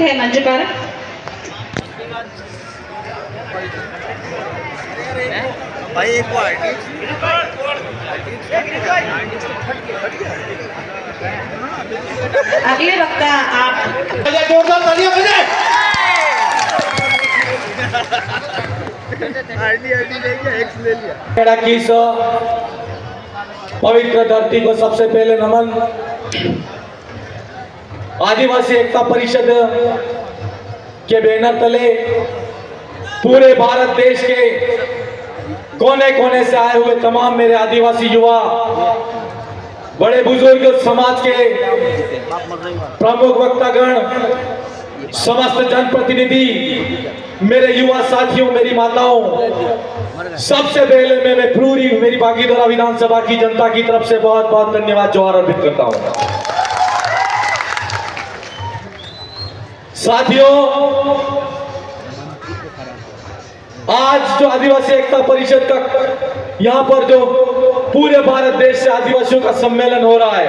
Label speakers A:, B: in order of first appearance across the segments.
A: है मंच पर। अगले वक्ता आप
B: जोरदार तालियां बजाएं। की पवित्र धरती को सबसे पहले नमन। आदिवासी एकता परिषद के बैनर तले पूरे भारत देश के कोने कोने से आए हुए तमाम मेरे आदिवासी युवा, बड़े बुजुर्ग, समाज के प्रमुख वक्तागण, समस्त जनप्रतिनिधि, मेरे युवा साथियों, मेरी माताओं, सबसे पहले मैं पूरी मेरी बागीदोरा विधानसभा की जनता की तरफ से बहुत बहुत धन्यवाद जोहार अर्पित करता हूं। साथियों, आज जो आदिवासी एकता परिषद का यहां पर जो पूरे भारत देश से आदिवासियों का सम्मेलन हो रहा है,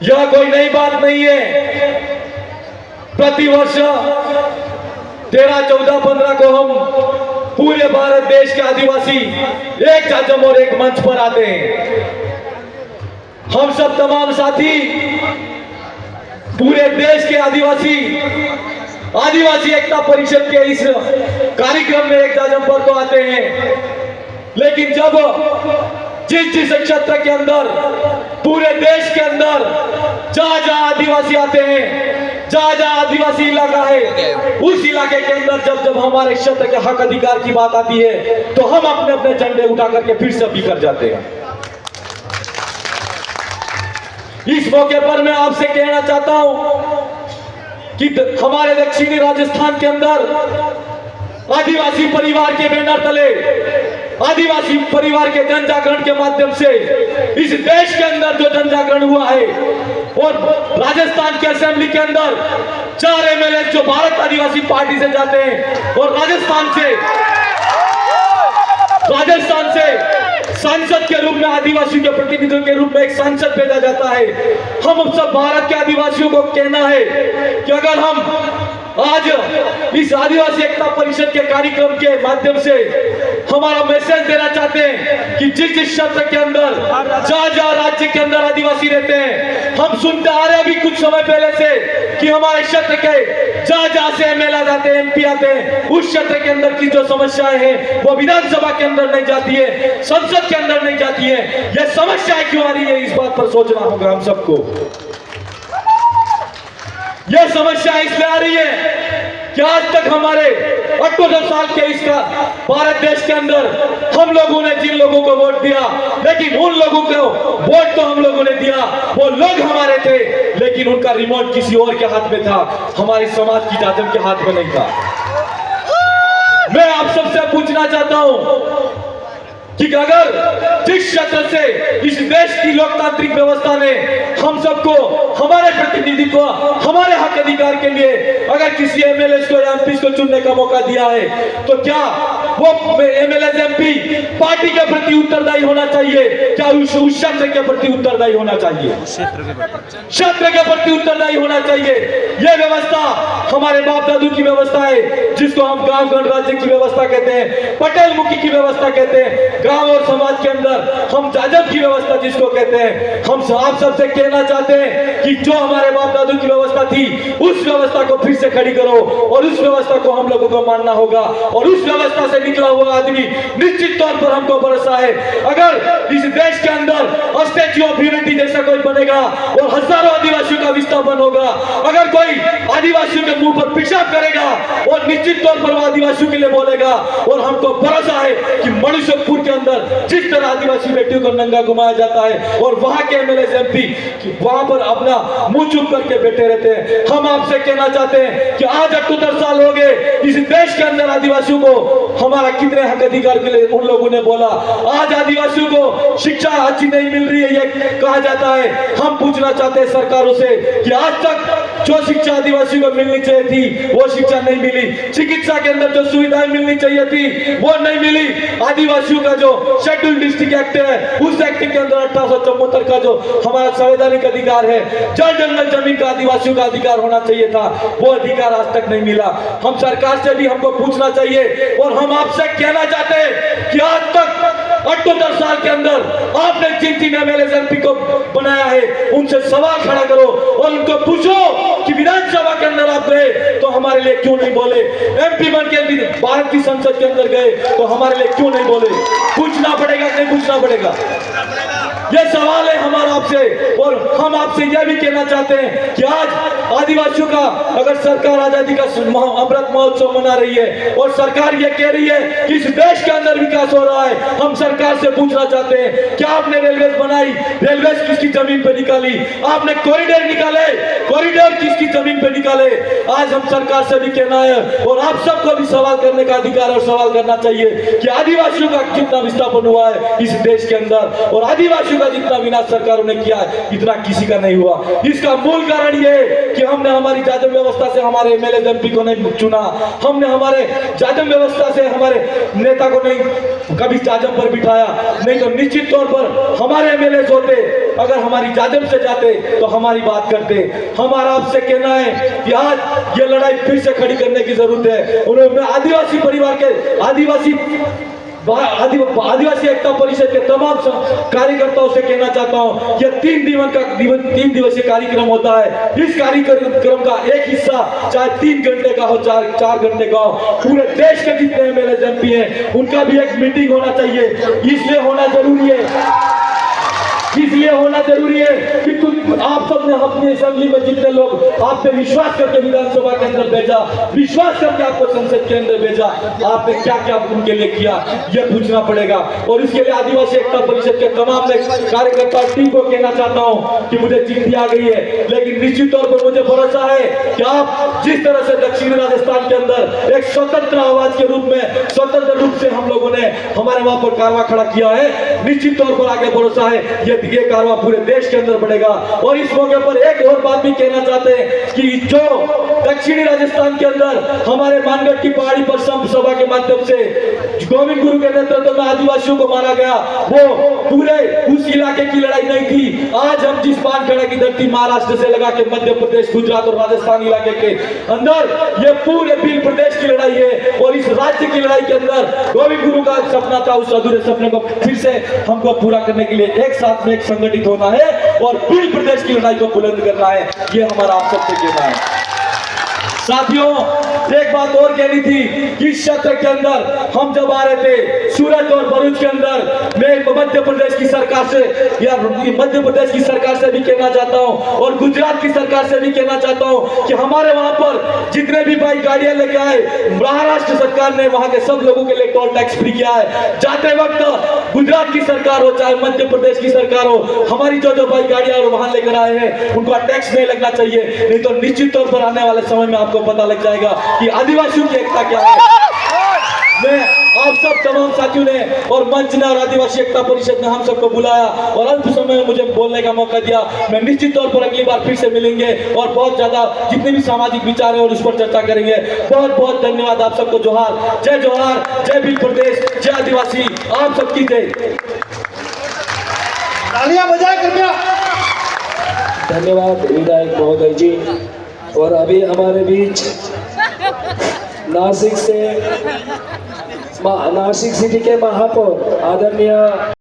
B: यह कोई नई बात नहीं है। प्रतिवर्ष 13, 14, 15 को हम पूरे भारत देश के आदिवासी एक जाजम और एक मंच पर आते हैं। हम सब तमाम साथी पूरे देश के आदिवासी एकता परिषद के इस कार्यक्रम में एक जाजम पर तो आते हैं, लेकिन जब जिस क्षेत्र के अंदर, पूरे देश के अंदर जहां जहां आदिवासी आते हैं, जहां जहां आदिवासी इलाका है, उस इलाके के अंदर जब हमारे क्षेत्र के हक अधिकार की बात आती है, तो हम अपने अपने झंडे उठा करके फिर से बिखर जाते हैं। इस मौके पर मैं आपसे कहना चाहता हूं कि हमारे दक्षिणी राजस्थान के अंदर आदिवासी परिवार के बैनर तले, आदिवासी परिवार के जन जागरण के माध्यम से इस देश के अंदर जो जन जागरण हुआ है, और राजस्थान के असेंबली के अंदर 4 एमएलए जो भारत आदिवासी पार्टी से जाते हैं, और राजस्थान से सांसद के रूप में, आदिवासियों के प्रतिनिधियों के रूप में एक सांसद भेजा जाता है। हम सब भारत के आदिवासियों को कहना है कि अगर हम आज इस आदिवासी एकता परिषद के कार्यक्रम के माध्यम से हमारा मैसेज देना चाहते हैं कि जिस क्षेत्र के अंदर, जहां जहां राज्य के अंदर आदिवासी रहते हैं, हम सुनते आ रहे हैं अभी कुछ समय पहले से कि हमारे क्षेत्र के जहां जहां से एमएलए आते हैं, एमपी आते हैं, उस क्षेत्र के अंदर की जो समस्याएं हैं वो विधानसभा के अंदर नहीं जाती है, संसद के अंदर नहीं जाती है। यह समस्याएं क्यों आ रही है, इस बात पर सोचना होगा हम सबको। यह समस्या इसलिए आ रही है कि आज तक हमारे 78 साल के इसका भारत देश के अंदर हम लोगों ने जिन लोगों को वोट दिया, लेकिन उन लोगों को वोट तो हम लोगों ने दिया, वो लोग हमारे थे, लेकिन उनका रिमोट किसी और के हाथ में था, हमारे समाज की जातियों के हाथ में नहीं था। मैं आप सबसे पूछना चाहता हूं कि अगर जिस क्षेत्र से इस देश की लोकतांत्रिक व्यवस्था ने हम सबको, हमारे प्रतिनिधित्व, हमारे हक अधिकार के लिए अगर किसी एमएलए को या एमपी को चुनने का मौका दिया है, तो क्या वो एमएलए एमपी पार्टी के प्रति उत्तरदायी होना चाहिए? क्या उस क्षेत्र के प्रति उत्तरदायी होना चाहिए? क्षेत्र के प्रति उत्तरदायी होना चाहिए। यह व्यवस्था हमारे बाप दादू की व्यवस्था है, जिसको हम गांव गणराज्य की व्यवस्था कहते हैं, पटेल मुखी की व्यवस्था कहते हैं, गांव और समाज के अंदर हम जाजम की व्यवस्था जिसको कहते हैं। हम आप सबसे कहना चाहते हैं कि जो हमारे बाप दादू की व्यवस्था थी, उस व्यवस्था को फिर से खड़ी करो, और उस व्यवस्था को हम लोगों को मानना होगा, और उस व्यवस्था से निकला हुआ आदमी निश्चित तौर पर हमको भरोसा है, अगर इस देश के अंदर स्टैच्यू ऑफ यूनिटी जैसा कोई बनेगा और हजारों आदिवासियों का विस्थापन होगा, अगर कोई आदिवासियों के मुंह पर पेशाब करेगा और निश्चित तौर पर वो आदिवासियों के लिए बोलेगा, और हमको भरोसा है कि मणिशोकपुर के अंदर जिस तरह आदिवासी बेटियों को नंगा घुमाया जाता है और वहां के एमएलए एमपी वहां पर अपना मुंह चुप करके बैठे रहते हैं, हम आपसे कहना चाहते हैं कि आज 78 साल हो गए इस देश के अंदर आदिवासियों को हमारा कितने हक अधिकार के लिए उन लोगों ने बोला। आज आदिवासियों को शिक्षा अच्छी नहीं मिल रही है, ये कहा जाता है। हम पूछना चाहते हैं सरकारों से कि आज तक जो शिक्षा आदिवासियों को मिलनी चाहिए थी वो शिक्षा नहीं मिली, चिकित्सा के अंदर जो सुविधाएं मिलनी चाहिए थी वो नहीं मिली। आदिवासियों का जो शेड्यूल डिस्ट्रिक्ट एक्ट है उस एक्ट के अंदर 1874 का जो हमारा संवैधानिक अधिकार है, जल जंगल जमीन का आदिवासियों का अधिकार होना चाहिए था, वो अधिकार आज तक नहीं मिला। हम सरकार से भी हमको पूछना चाहिए और हम आपसे कहना चाहते हैं कि आज तक 78 साल के अंदर आपने जिन तीन एमएलए को बनाया है उनसे सवाल खड़ा करो और उनको पूछो कि विधानसभा के अंदर आप गए तो हमारे लिए क्यों नहीं बोले, एमपी बन के भारत की संसद के अंदर गए तो हमारे लिए क्यों नहीं बोले। पूछना पड़ेगा नहीं पूछना पड़ेगा, ये सवाल है हमारा आपसे। और हम आपसे यह भी कहना चाहते हैं कि आज आदिवासियों का अगर सरकार आजादी का अमृत महोत्सव मना रही है और सरकार ये कह रही है कि इस देश के अंदर विकास हो रहा है, हम सरकार से पूछना चाहते हैं क्या आपने रेलवे बनाई, रेलवे किसकी जमीन पे निकाली, आपने कॉरिडोर निकाले, कॉरिडोर किसकी जमीन पे निकाले। आज हम सरकार से भी कहना है और आप सबको भी सवाल करने का अधिकार और सवाल करना चाहिए कि आदिवासियों का कितना विस्थापन हुआ है इस देश के अंदर और आदिवासियों का जितना विनाश सरकारों ने किया है इतना किसी का नहीं हुआ। इसका मूल कारण ये कि हमने हमारी जाजम व्यवस्था से हमारे एमएलए एमपी को नहीं चुना, हमने हमारे जाजम व्यवस्था से हमारे नेता को नहीं कभी जाजम पर बिठाया, नहीं तो निश्चित तौर पर हमारे एमएलए होते अगर हमारी जाजम से जाते तो हमारी बात करते। हमारा आपसे कहना है कि आज ये लड़ाई फिर से खड़ी करने की जरूरत है। उन्होंने आदिवासी परिवार के आदिवासी एकता परिषद के तमाम कार्यकर्ताओं से कहना चाहता हूं यह 3 दिवसीय कार्यक्रम होता है। इस कार्यक्रम का एक हिस्सा चाहे 3 घंटे का हो 4 घंटे का हो, पूरे देश के जितने एमएलए एमपी हैं उनका भी एक मीटिंग होना चाहिए। इसलिए होना जरूरी है कि आप सबने अपनी असेंबली में जितने लोग आपने विश्वास करके विधानसभा के अंदर भेजा, विश्वास करके आपको संसद के अंदर भेजा, आपने क्या क्या उनके लिए किया यह पूछना पड़ेगा। और इसके लिए आदिवासी एकता परिषद के तमाम कार्यकर्ता टीम को कहना चाहता हूं कि मुझे चिट्ठी आ गई है, लेकिन निश्चित तौर पर मुझे भरोसा है कि आप जिस तरह से दक्षिणी राजस्थान के अंदर एक स्वतंत्र आवाज के रूप में स्वतंत्र रूप से हम लोगों ने हमारे वहां पर कारवा खड़ा किया है, निश्चित तौर पर आगे भरोसा है ये कारवा पूरे देश के अंदर बढ़ेगा। और इस मौके पर एक और बात भी कहना चाहते हैं कि जो दक्षिणी राजस्थान के अंदर हमारे मानगढ़ की पहाड़ी पर सभा के माध्यम से गोविंद गुरु के नेतृत्व में आदिवासियों को मारा गया, वो पूरे उस इलाके की लड़ाई नहीं थी। आज हम जिस बानखेड़ा की धरती महाराष्ट्र से लगा के मध्य प्रदेश, गुजरात और राजस्थान इलाके के अंदर ये पूरे भील प्रदेश की लड़ाई है और इस राज्य की लड़ाई के अंदर गोविंद गुरु का सपना था, उस अधूरे सपने को फिर से हमको पूरा करने के लिए एक साथ में संगठित होना है और भील प्रदेश की लड़ाई को बुलंद करना है। ये हमारा आप सबसे कहना है। साथियों एक बात और कहनी थी कि इस क्षेत्र के अंदर हम जब आ रहे थे सूरत और भरूच के अंदर, मैं मध्य प्रदेश की सरकार से या मध्य प्रदेश की सरकार से भी कहना चाहता हूं और गुजरात की सरकार से भी कहना चाहता हूं कि हमारे वहां पर जितने भी भाई गाड़ियां लेके आए, महाराष्ट्र सरकार ने वहां के सब लोगों के लिए टोल टैक्स फ्री किया है। जाते वक्त गुजरात की सरकार हो चाहे मध्य प्रदेश की सरकार हो, हमारी जो भाई गाड़ियां वहां लेकर आए हैं उनका टैक्स नहीं लगना चाहिए, नहीं तो निश्चित तौर पर आने वाले समय में आपको पता लग जाएगा कि आदिवासियों की एकता क्या है। मैं आप सब तमाम साथियों ने और मंच ने और आदिवासी एकता परिषद ने हम सबको बुलाया और अल्प समय में मुझे बोलने का मौका दिया। मैं निश्चित तौर पर अगली बार फिर से मिलेंगे और बहुत ज्यादा जितने भी सामाजिक विचार है और उस पर चर्चा करेंगे। बहुत बहुत धन्यवाद आप सबको। जोहार, जय भील प्रदेश, जय आदिवासी, आप सबकी जय।
A: तालियां बजाए कृपया।
C: धन्यवाद विधायक महोदय जी। और अभी हमारे बीच नासिक सिटी के महापौर आदरणीय